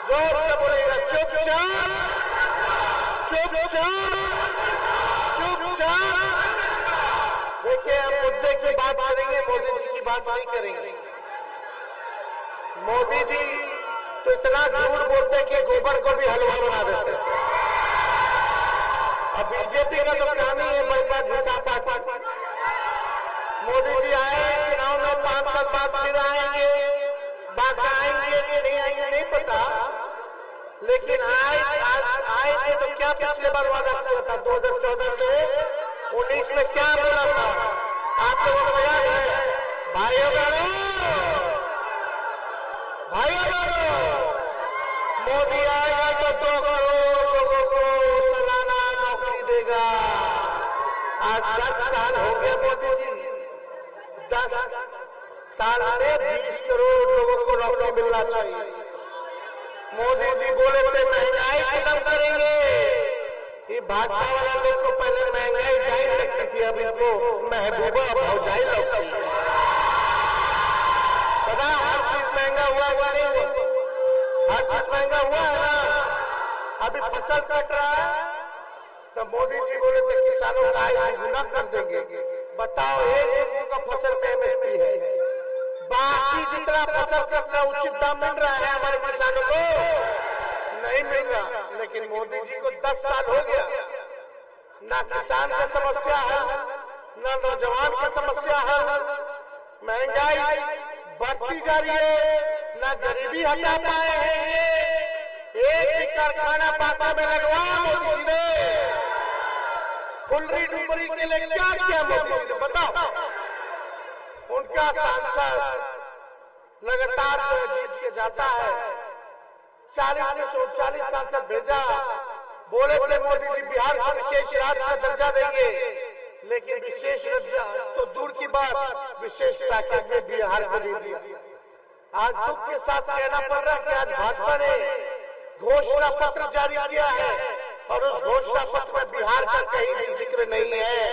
जोर से बोलिएगा, चुपचाप चुपचाप चुपचाप। देखिए, हम मुद्दे की बात करेंगे, मोदी जी की बात नहीं करेंगे। मोदी जी तो इतना झूठ बोलते कि गोबर को भी हलवा बना देते। अब बीजेपी का तो काम ही है बड़का झूठा पाठ। मोदी जी आए चुनाव में 5 साल बाद फिर आएंगे, बात आएंगे कि नहीं आएंगे नहीं पता, लेकिन आए थे तो क्या पिछले बार वादा किया था 2014 से 19 में क्या बोला था आप लोगों को याद है? भाइयों बहनों, मोदी आएगा तो 2 करोड़ लोगों को सालाना नौकरी देगा। आज 10 साल हो गया मोदी जी, 10 साल में 20 करोड़ लोगों को नौकरी मिलना चाहिए। मोदी जी बोले थे महंगाई खत्म करेंगे। ये भाजपा वाला लोग को पहले महंगाई जाहिर लगती थी, अब इनको महबूबा भौजाई लगती है। पता हर चीज महंगा हुआ नहीं हुआ? हर चीज महंगा हुआ है ना। अभी फसल कट रहा है तो मोदी जी बोले थे किसानों का आय गुना कर देंगे। बताओ, एक का फसल में एमएसपी है, बाकी जितना फसल कटना उचित दाम मिल रहा है हमारे किसानों को नहीं मिल रहा। लेकिन मोदी जी को 10 साल हो गया, ना किसान का समस्या हल, ना नौजवान का समस्या हल, महंगाई बढ़ती जा रही है, ना गरीबी हटा पाए हैं। ये एक ही कारखाना बापा में लगवा मोदी जी ने, फुलरी डुमरी के लिए क्या किया मोदी जी ने बताओ? उनका सांसद लगातार जीत के जाता है, 40 सांसद भेजा। बोले थे मोदी जी बिहार को विशेष राज्य का दर्जा देंगे, लेकिन विशेष दर्जा तो दूर की बात, विशेष पैकेज में बिहार को दे दिया। आज दुख के साथ कहना पड़ रहा है कि आज भाजपा ने घोषणा पत्र जारी किया है और उस घोषणा पत्र में बिहार का कहीं भी जिक्र नहीं है,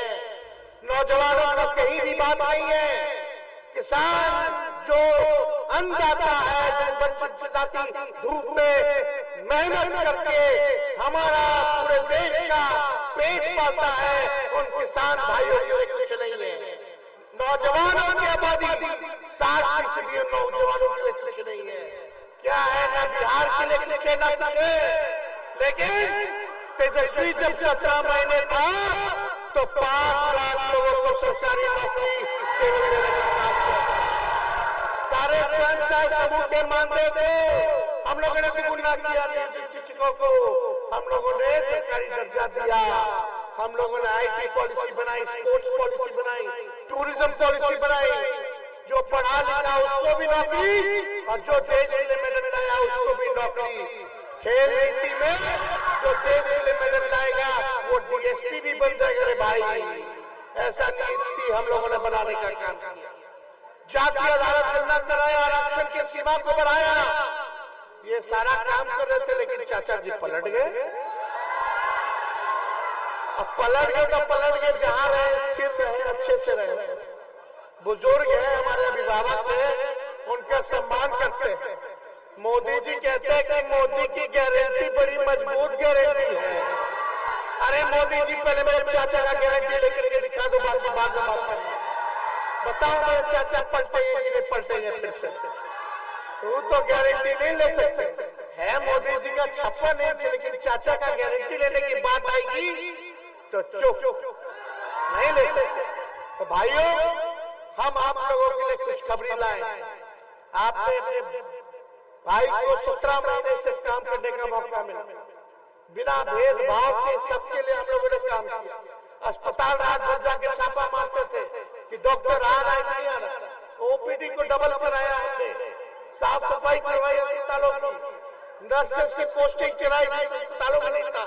नौजवानों का कहीं भी बात नहीं है। किसान जो अन्नदाता है, जो बरसाती धूप में मेहनत करके हमारा पूरे देश का पेट पालता है, उन किसान भाइयों के लिए कुछ नहीं है। नौजवानों की आबादी 60% नौजवानों के लिए कुछ नहीं है। क्या है? ना बिहार के लिए कुछ है, ना कुछ है। लेकिन तेजस्वी जब 17 महीने था तो 5 लाख लोगों को सरकारी नौकरी केवल देने का काम किया। सारे स्वयं सहायता समूह के मानते थे, हम लोगों ने भी गुना किया, शिक्षकों को हम लोगों ने सरकारी दर्जा दिया, हम लोगों ने आईटी पॉलिसी बनाई, स्पोर्ट्स पॉलिसी बनाई, टूरिज्म पॉलिसी बनाई। जो पढ़ा लिखा उसको भी नौकरी और जो देश के लिए मेडल लाया उसको भी नौकरी। खेल नीति में जो देश के लिए मेडल लाएगा वो डीएसपी भी बन जाएगा। रे भाई, ऐसा नीति हम लोगों ने बनाने का काम किया। जातीय अदालत गणना कराया, आरक्षण की सीमा को बढ़ाया, ये सारा काम कर रहे थे, लेकिन चाचा जी पलट गए। अब पलट गए तो पलट गए, जहां रहे स्थिर रहे, अच्छे से रहे। बुजुर्ग है, हमारे अभिभावक है, उनका सम्मान करते हैं। मोदी जी कहते हैं कि मोदी की गारंटी बड़ी मजबूत गारंटी है। अरे मोदी जी, पहले मेरे चाचा का गारंटी लेकर के दिखा दो, बाद में बात करना। बताओ मेरे चाचा पलटेंगे कि नहीं पलटेंगे फिर से? वो तो गारंटी नहीं ले सकते है। मोदी जी का 56 इंच, लेकिन चाचा का गारंटी लेने की बात आएगी तो चुप नहीं ले सकते। तो भाइयों, हम आप लोगों के लिए खुशखबरी लाए। आपने अपने भाई को 17 महीने से काम करने का मौका मिला, बिना भेदभाव के सबके लिए हम लोगों ने काम किया। अस्पताल रात भर जाके छापा मारते थे कि डॉक्टर आ रहा है नहीं आ रहा। ओपीडी को डबल कराया हमने, साफ सफाई करवाई अस्पतालों की, नर्सेस की पोस्टिंग कराई अस्पतालों में नहीं था,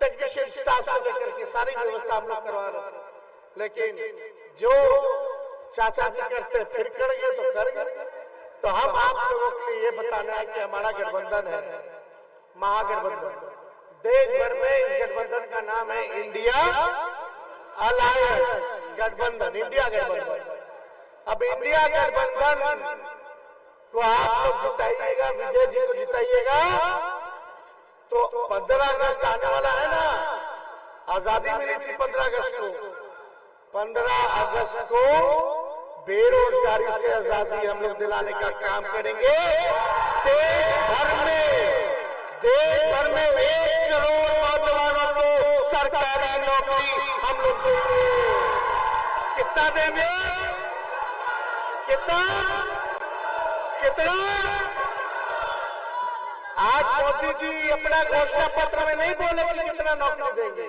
टेक्नीशियन स्टाफ से लेकर के सारी व्यवस्था हम लोग करवा रहे थे। लेकिन जो चाचा जी करते फिर कर गए तो कर गए। तो हम आप लोगों के लिए ये बताना है कि हमारा गठबंधन है, महागठबंधन। देश भर में इस गठबंधन का नाम है इंडिया अलायंस गठबंधन, इंडिया गठबंधन। अब इंडिया गठबंधन को आप लोग जिताइएगा, विजय जी को जिताइएगा, तो 15 अगस्त आने वाला है ना, आजादी मिली थी 15 अगस्त को। 15 अगस्त को बेरोजगारी से आजादी हम लोग दिलाने का काम करेंगे। देश भर में 1 करोड़ नौजवानों को सरकारी नौकरी हम लोग देंगे। कितना देंगे? कितना? आज मोदी जी अपना घोषणा पत्र में नहीं बोले कि कितना नौकरी देंगे,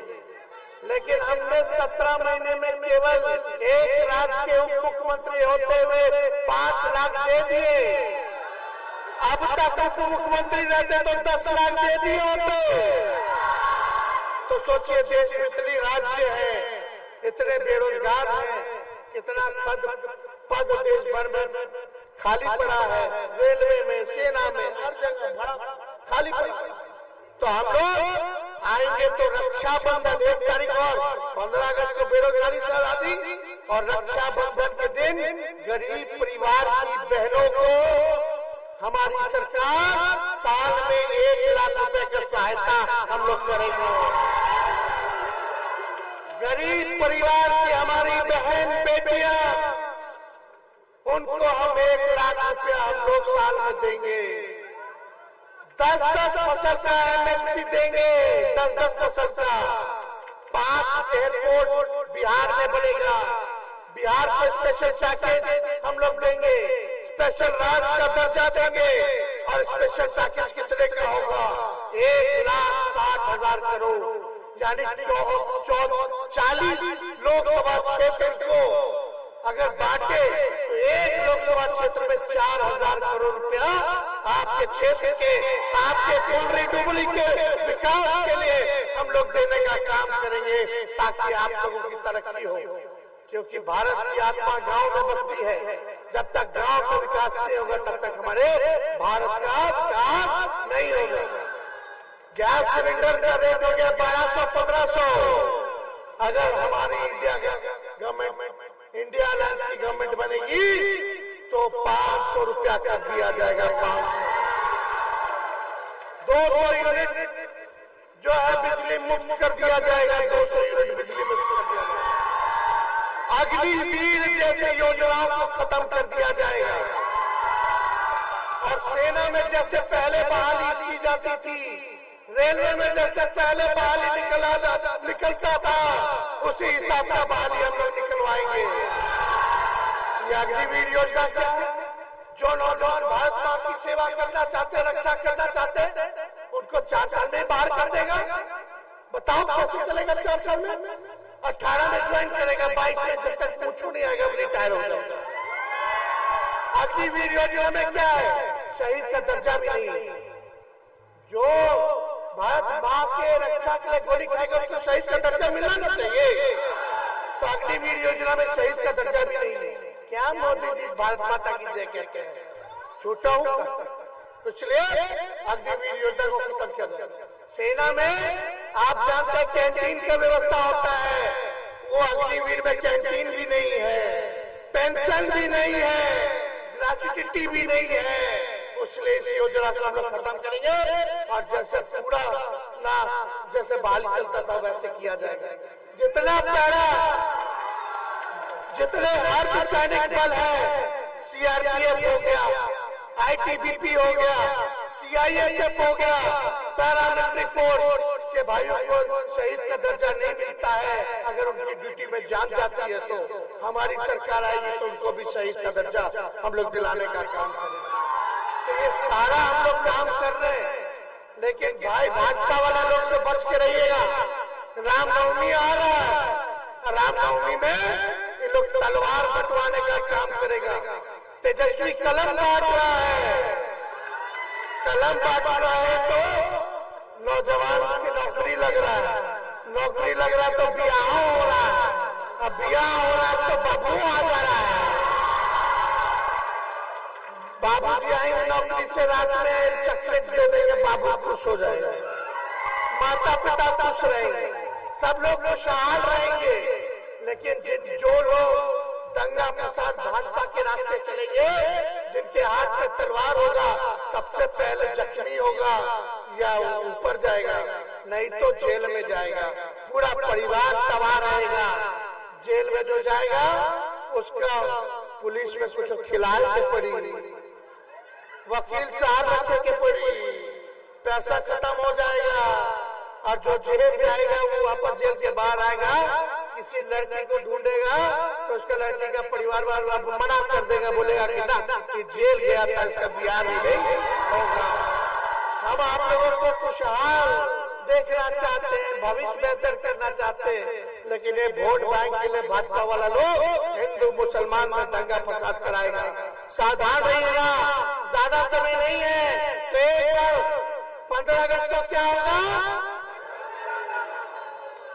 लेकिन हमने 17 महीने में केवल एक राज्य के उप मुख्यमंत्री होते हुए 5 लाख दे दिए। अब तक उप मुख्यमंत्री रहते तो 10 लाख दे दिए होते। तो सोचिए, देश में इतनी राज्य है, इतने बेरोजगार हैं, कितना पद देश भर में खाली पड़ा है, रेलवे में, सेना में, हर जगह भरा खाली पड़ा। तो हम लोग आएंगे तो रक्षाबंधन 1 तारीख और 15 अगस्त को बेरोजगारी से आजादी, और रक्षाबंधन के दिन गरीब परिवार की बहनों को हमारी सरकार साल में 1 लाख रुपए की सहायता हम लोग करेंगे। गरीब परिवार की हमारी बहन बेटियां, उनको हम 1 लाख रुपया हम लोग साल में देंगे। 10-10 फसल का MSP देंगे, 10-10 फसल का। 5 एयरपोर्ट बिहार में बनेगा, बिहार को स्पेशल पैकेज हम लोग देंगे, स्पेशल राज्य का दर्जा देंगे। और स्पेशल पैकेज कितने का होगा? 1,60,000 करोड़, यानी 40 लोकसभा क्षेत्र को अगर बांटे तो एक लोकसभा क्षेत्र में 4,000 करोड़ रुपया आपके क्षेत्र के, आपके कुंडली डुबली के विकास के लिए हम लोग देने का काम करेंगे, ताकि आप लोगों की तरक्की हो। क्योंकि भारत की आत्मा गांव में बसती है। जब तक गांव का विकास नहीं होगा, तब तक हमारे भारत का विकास नहीं होगा। गैस सिलेंडर का रेट हो गया 1200-1500। अगर हमारी इंडिया अलायंस की गवर्नमेंट बनेगी तो 500 रुपया कर दिया जाएगा। 200 यूनिट जो है बिजली मुफ्त कर दिया जाएगा। 200 यूनिट बिजली मुफ्त कर दिया जाएगा। अग्निवीर जैसे योजनाओं को खत्म कर दिया जाएगा। और सेना में जैसे पहले बहाली की जाती थी, रेलवे में जैसे पहले बहाली निकलता था, उसी हिसाब का बहाली हम लोग निकलवाएंगे। ये अग्निवीर योजना क्या है? जो नौजवान भारत माँ की सेवा करना चाहते, रक्षा करना चाहते, उनको 4 साल में बाहर कर देगा। बताओ कैसे चलेगा 4 साल में? 18 में ज्वाइन करेगा, 22 में जब तक पूछू नहीं आएगा रिटायर हो जाएगा। अग्निवीर योजना में क्या है? शहीद का दर्जा भी नहीं है। जो भारत माँ के रक्षा के लिए गोली खाएगा उसको शहीद का दर्जा मिलना नहीं चाहिए। तो अग्निवीर योजना में शहीद का दर्जा भी नहीं है। क्या मोदी जी भारत माता की जय कहते हैं? छोटा हूँ, इसलिए अग्निवीर योजना को खत्म किया जाए। सेना में आप जानते हैं कैंटीन का व्यवस्था होता है, वो अग्निवीर में कैंटीन भी नहीं है, पेंशन भी नहीं है, ग्रेच्युटी भी नहीं है। इसलिए इस योजना को हम लोग खत्म करेंगे और जैसे पूरा ना जैसे बहाली चलता था वैसे किया जाएगा। जितना प्यारा, जितने अर्धसैनिक बल है, CRPF हो गया, ITBP हो गया, CISF हो गया, पैरामिलिट्री फोर्स के भाइयों को शहीद का दर्जा नहीं मिलता है। अगर उनकी ड्यूटी में जान जाती है तो हमारी सरकार आएगी तो उनको भी शहीद का दर्जा हम लोग दिलाने का काम करेंगे। तो ये सारा हम लोग काम कर रहे हैं, लेकिन भाई भाजपा वाला लोग से बच के रहिएगा। रामनवमी आ रहा है, रामनवमी में ये लोग तलवार बंटवाने का काम करेगा। तेजस्वी कलम बांट रहा है, कलम बांट रहा है तो नौजवान की नौकरी लग रहा है, नौकरी लग रहा है तो ब्याह हो रहा है, अब ब्याह हो रहा है तो बबू आ जा रहा है। बाबूजी आएंगे नौकरी से, रात में चॉकलेट दे देंगे, बाबू खुश हो जाएगा, माता पिता खुश रहेंगे, सब लोग खुशहाल रहेंगे। लेकिन जो लोग दंगा फसाद भाजपा के रास्ते चलेंगे, जिनके हाथ में तलवार होगा सबसे पहले जख्मी होगा या ऊपर जाएगा, नहीं तो जेल में जाएगा। पूरा परिवार तबाह रहेगा। जेल में जो जाएगा उसका पुलिस में कुछ खिलाने के पड़ी, वकील साहब रखे के पड़ी, पैसा खत्म हो जाएगा। और जो जेल जाएगा वो वापस जेल के बाहर आएगा, किसी लड़की को ढूंढेगा तो उसका लड़की का परिवार वाला मना कर देगा, बोलेगा कि ना कि जेल गया था, इसका ब्याह भी नहीं होगा। हम आप लोगों को खुशहाल देखना चाहते हैं, भविष्य बेहतर करना चाहते हैं, लेकिन ये वोट बैंक के लिए भाजपा वाला लोग हिंदू मुसलमान में दंगा फसाद कराएगा। सावधान रहिएगा, ज्यादा समय नहीं है। तो 15 अगस्त को क्या होगा?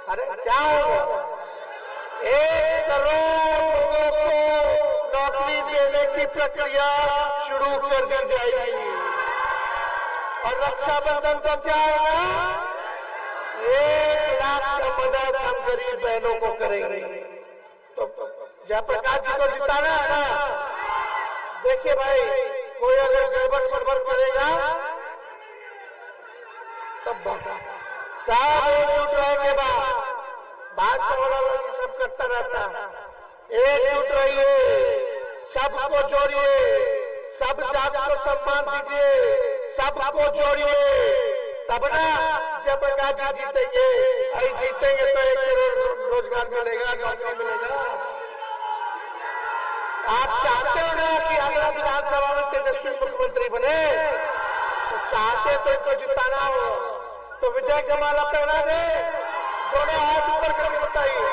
अरे क्या होगा? 1 करोड़ लोगों को नौकरी देने की प्रक्रिया शुरू कर दी जाएगी। और रक्षाबंधन को क्या होगा? 1 लाख का मदद हम गरीब बहनों को करेंगे। तो जयप्रकाश जी को जिताना है ना। देखिए भाई, कोई अगर गड़बड़ सड़बड़ करेगा तब साहब एकजुट रहे के बाद भाजपा वाला लोग सब करता रहता है। एकजुट रहिए, सबको जोड़िए, सब जात को सम्मान दीजिए, सबको जोड़िए, तब ना जयप्रकाश जी जीतेंगे। आई जीतेंगे तो 1 करोड़ रोजगार मिलेगा, नौकरी मिलेगा। आप चाहते हो ना कि अगला विधानसभा में तेजस्वी मुख्यमंत्री बने, तो चाहते तो इनको जिताना हो तो विजय का माला पहना दे। दोनों हाथ ऊपर करके बताइए।